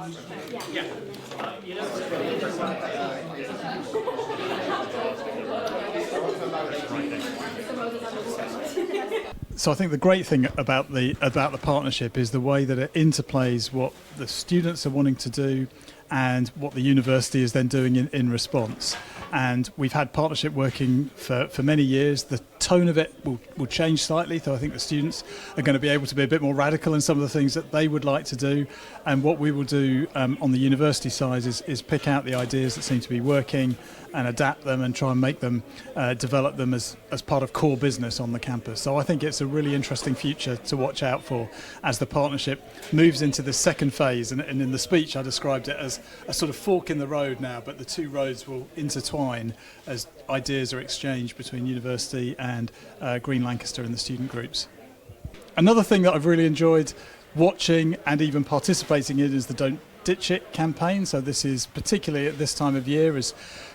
So I think the great thing about the partnership is the way that it interplays what the students are wanting to do and what the university is then doing in response. And we've had partnership working for many years. The tone of it will change slightly, so I think the students are going to be able to be a bit more radical in some of the things that they would like to do. And what we will do on the university side is pick out the ideas that seem to be working and adapt them and try and make them, develop them as part of core business on the campus. So I think it's a really interesting future to watch out for as the partnership moves into the second phase. And in the speech I described it as a sort of fork in the road now, but the two roads will intertwine as ideas are exchanged between university and Green Lancaster and the student groups. Another thing that I've really enjoyed watching and even participating in is the Don't Ditch It campaign. So this is particularly at this time of year as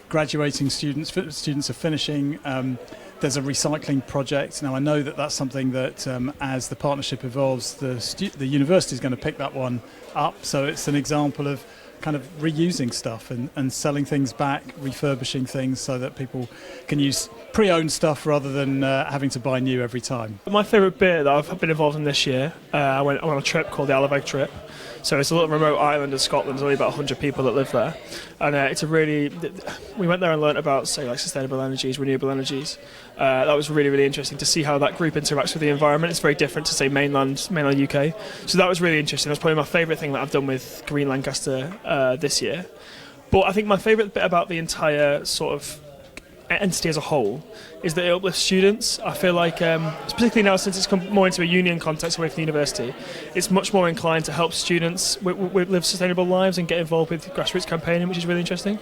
graduating students are finishing. There's a recycling project. Now I know that that's something that as the partnership evolves, the university is going to pick that one up. So it's an example of kind of reusing stuff and selling things back, refurbishing things so that people can use pre-owned stuff rather than having to buy new every time. My favourite bit that I've been involved in this year, I went on a trip called the Arnold trip. So it's a little remote island in Scotland. There's only about 100 people that live there, and we went there and learnt about, say, like sustainable energies, renewable energies. That was really, really interesting to see how that group interacts with the environment. It's very different to, say, mainland UK. So that was really interesting. That's probably my favourite thing that I've done with Green Lancaster this year. But I think my favourite bit about the entire sort of entity as a whole is that it uplifts students. I feel like, particularly now since it's come more into a union context away from the university, it's much more inclined to help students live sustainable lives and get involved with grassroots campaigning, which is really interesting.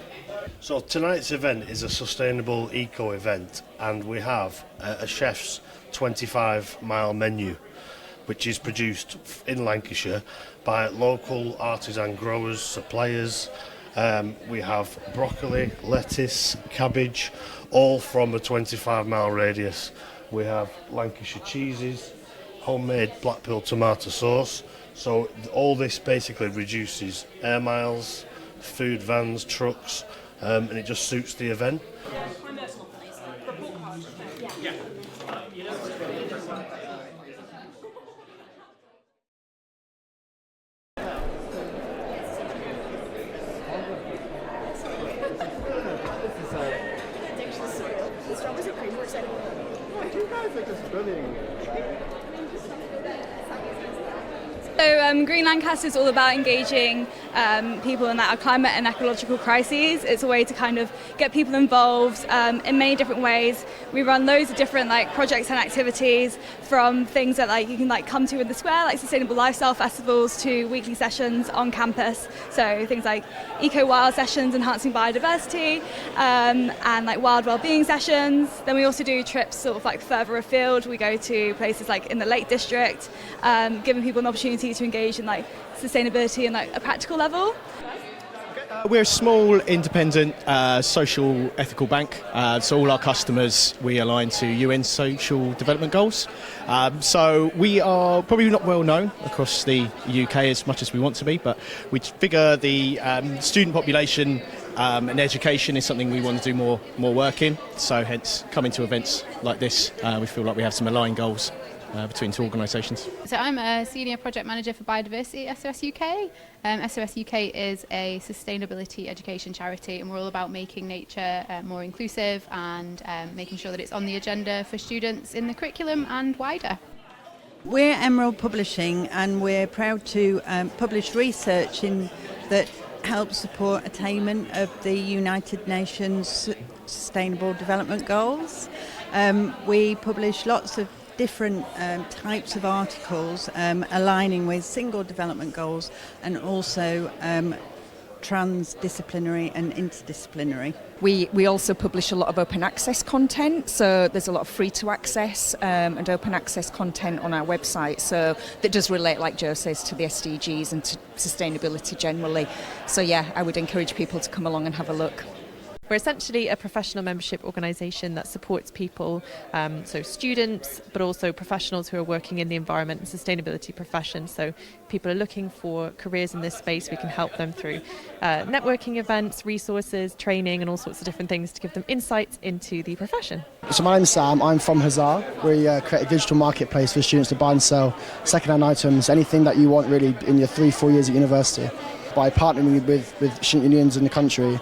So tonight's event is a sustainable eco event, and we have a chef's 25-mile menu which is produced in Lancashire by local artisan growers, suppliers. We have broccoli, lettuce, cabbage, all from a 25-mile radius. We have Lancashire cheeses, homemade Blackpool tomato sauce. So all this basically reduces air miles, food vans, trucks, and it just suits the event. So Green Lancaster is all about engaging people in our climate and ecological crises. It's a way to kind of get people involved in many different ways. We run loads of different projects and activities, from things that you can come to in the square, like sustainable lifestyle festivals, to weekly sessions on campus. So things like eco-wild sessions, enhancing biodiversity, and wild well-being sessions. Then we also do trips sort of further afield. We go to places like in the Lake District, giving people an opportunity to engage in sustainability in a practical level. We're a small, independent, social, ethical bank. So all our customers, we align to UN Social Development Goals. So we are probably not well known across the UK as much as we want to be, but we figure the student population and education is something we want to do more work in. So hence, coming to events like this, we feel like we have some aligned goals between two organisations. So I'm a Senior Project Manager for Biodiversity at SOS UK. SOS UK is a sustainability education charity, and we're all about making nature more inclusive and making sure that it's on the agenda for students in the curriculum and wider. We're Emerald Publishing, and we're proud to publish research that helps support attainment of the United Nations Sustainable Development Goals. We publish lots of different types of articles aligning with single development goals, and also transdisciplinary and interdisciplinary. We also publish a lot of open access content, so there's a lot of free to access and open access content on our website, so that does relate, like Joe says, to the SDGs and to sustainability generally. So yeah, I would encourage people to come along and have a look. We're essentially a professional membership organisation that supports people, so students, but also professionals who are working in the environment and sustainability profession. So people are looking for careers in this space. We can help them through networking events, resources, training, and all sorts of different things to give them insights into the profession. So my name's Sam, I'm from Hazard. We create a digital marketplace for students to buy and sell second-hand items, anything that you want really in your 3-4 years at university. By partnering with student unions in the country,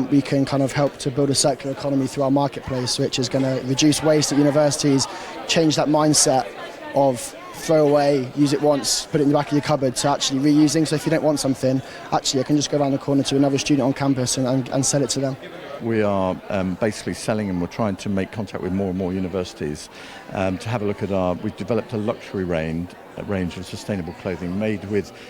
we can kind of help to build a circular economy through our marketplace, which is going to reduce waste at universities, change that mindset of throw away, use it once, put it in the back of your cupboard, to actually reusing. So if you don't want something, actually I can just go around the corner to another student on campus and sell it to them. We are basically selling, and we're trying to make contact with more and more universities to have a look at we've developed a luxury range of sustainable clothing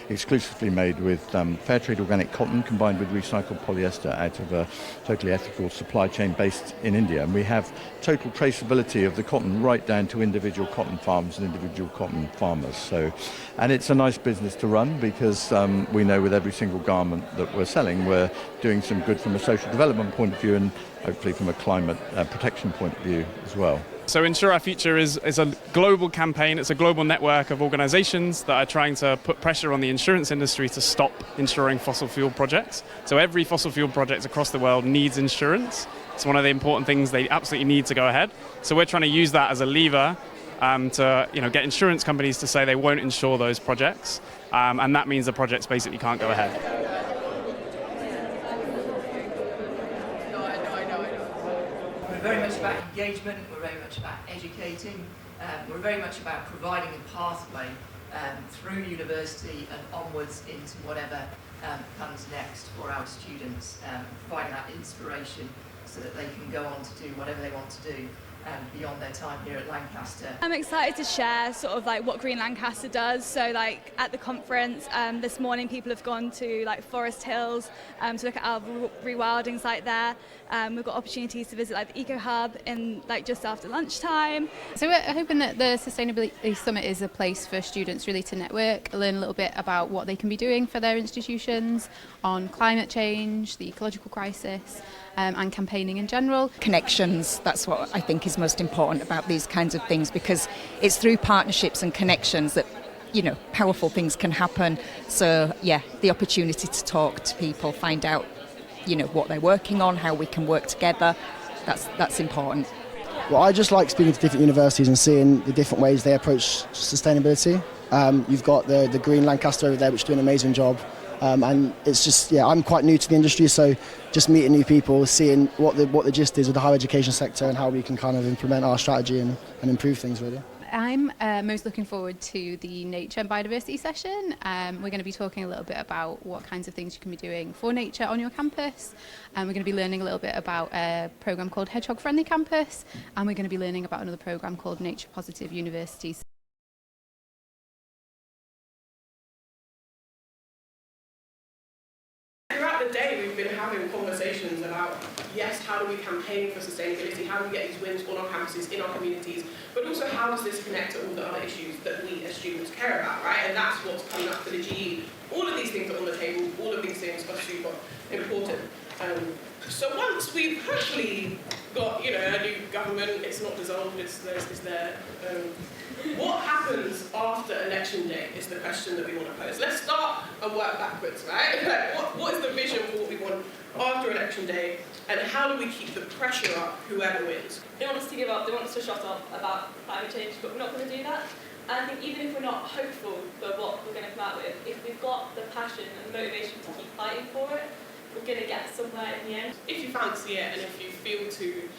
exclusively made with fair trade organic cotton combined with recycled polyester out of a totally ethical supply chain based in India. And we have total traceability of the cotton right down to individual cotton farms and individual cotton farmers. And it's a nice business to run because we know with every single garment that we're selling, we're doing some good from a social development point of view and hopefully from a climate protection point of view as well. So Insure Our Future is a global campaign. It's a global network of organisations that are trying to put pressure on the insurance industry to stop insuring fossil fuel projects. So every fossil fuel project across the world needs insurance. It's one of the important things they absolutely need to go ahead. So we're trying to use that as a lever to get insurance companies to say they won't insure those projects. And that means the projects basically can't go ahead. We're very much about engagement, we're very much about educating, we're very much about providing a pathway through university and onwards into whatever comes next for our students, providing that inspiration so that they can go on to do whatever they want to do beyond their time here at Lancaster. I'm excited to share sort of like what Green Lancaster does. So like at the conference this morning, people have gone to like Forest Hills to look at our rewilding site there. We've got opportunities to visit like the Eco Hub in like just after lunchtime. So we're hoping that the Sustainability Summit is a place for students really to network, learn a little bit about what they can be doing for their institutions on climate change, the ecological crisis, and campaigning in general. Connections, that's what I think is most important about these kinds of things, because it's through partnerships and connections that powerful things can happen. So yeah, the opportunity to talk to people, find out what they're working on, how we can work together, that's important. Well, I just like speaking to different universities and seeing the different ways they approach sustainability. You've got the Green Lancaster over there, which do an amazing job. And it's just, I'm quite new to the industry, so just meeting new people, seeing what the gist is with the higher education sector and how we can kind of implement our strategy and improve things, really. I'm most looking forward to the nature and biodiversity session. We're going to be talking a little bit about what kinds of things you can be doing for nature on your campus. We're going to be learning a little bit about a programme called Hedgehog Friendly Campus, and we're going to be learning about another programme called Nature Positive Universities. Throughout the day, we've been having conversations about, yes, how do we campaign for sustainability, how do we get these wins on our campuses, in our communities, but also how does this connect to all the other issues that we as students care about, right? And that's what's coming up for the GE. All of these things are on the table, all of these things are super important. So once we've hopefully got, a new government, it's not dissolved, it's there. What happens after election day is the question that we want to pose. Let's start and work backwards, right? What is the vision for what we want after election day, and how do we keep the pressure up, whoever wins? They want us to give up, they want us to shut up about climate change, but we're not going to do that. And I think even if we're not hopeful for what we're going to come out with, if we've got the passion and motivation to keep fighting for it, we're going to get somewhere in the end. If you fancy it and if you feel to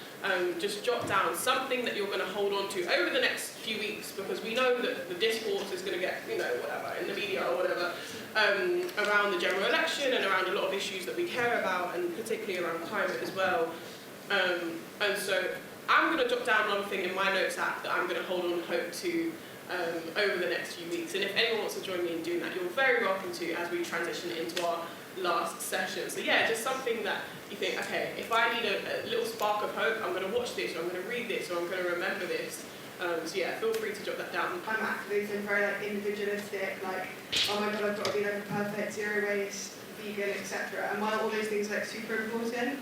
just jot down something that you're going to hold on to over the next few weeks, because we know that the discourse is going to get, whatever, in the media or whatever, around the general election and around a lot of issues that we care about, and particularly around climate as well. And so I'm going to jot down one thing in my notes app that I'm going to hold on hope to over the next few weeks. And if anyone wants to join me in doing that, you're very welcome to as we transition into our last session. So yeah, just something that you think, okay, if I need a little spark of hope, I'm going to watch this, or I'm going to read this, or I'm going to remember this. So yeah, feel free to jot that down. I'm activism and very individualistic, oh my god, I've got to be perfect, zero waste, vegan, etc. And while all those things are super important,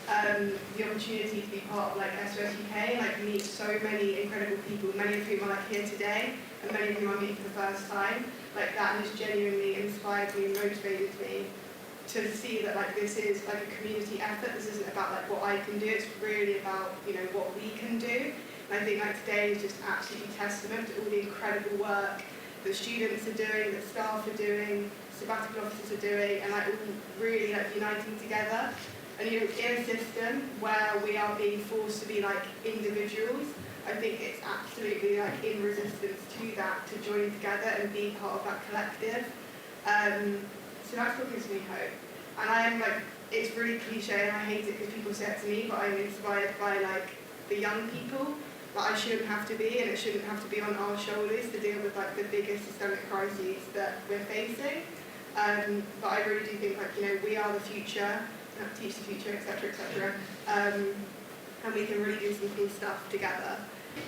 the opportunity to be part of like SOS UK, like meet so many incredible people, many of whom are like here today, and many of whom I'm meeting for the first time. Like that has genuinely inspired me and motivated me to see that like this is like a community effort. This isn't about like what I can do. It's really about, you know, what we can do. And I think like today is just absolutely testament to all the incredible work that students are doing, that staff are doing, sabbatical officers are doing, and like all really like uniting together. And you know, in a system where we are being forced to be like individuals, I think it's absolutely like in resistance to that, to join together and be part of that collective. So that's what gives me hope. And I am like, it's really cliche and I hate it because people say it to me, but I'm inspired by like the young people that I shouldn't have to be, and it shouldn't have to be on our shoulders to deal with like the biggest systemic crises that we're facing. But I really do think like, you know, we are the future, teach the future, etc., etc. And we can really do some cool stuff together.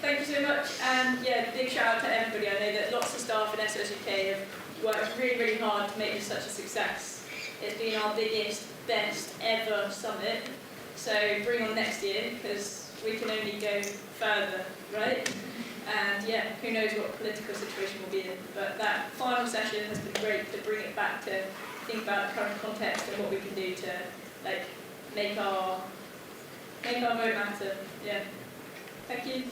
Thank you so much, and yeah, big shout out to everybody. I know that lots of staff in SOS UK have worked really, really hard to make this such a success. It's been our biggest, best ever summit, so bring on next year, because we can only go further, right? And yeah, who knows what political situation we'll be in, but that final session has been great to bring it back to think about the current context and what we can do to like make our vote matter. Yeah. Thank you.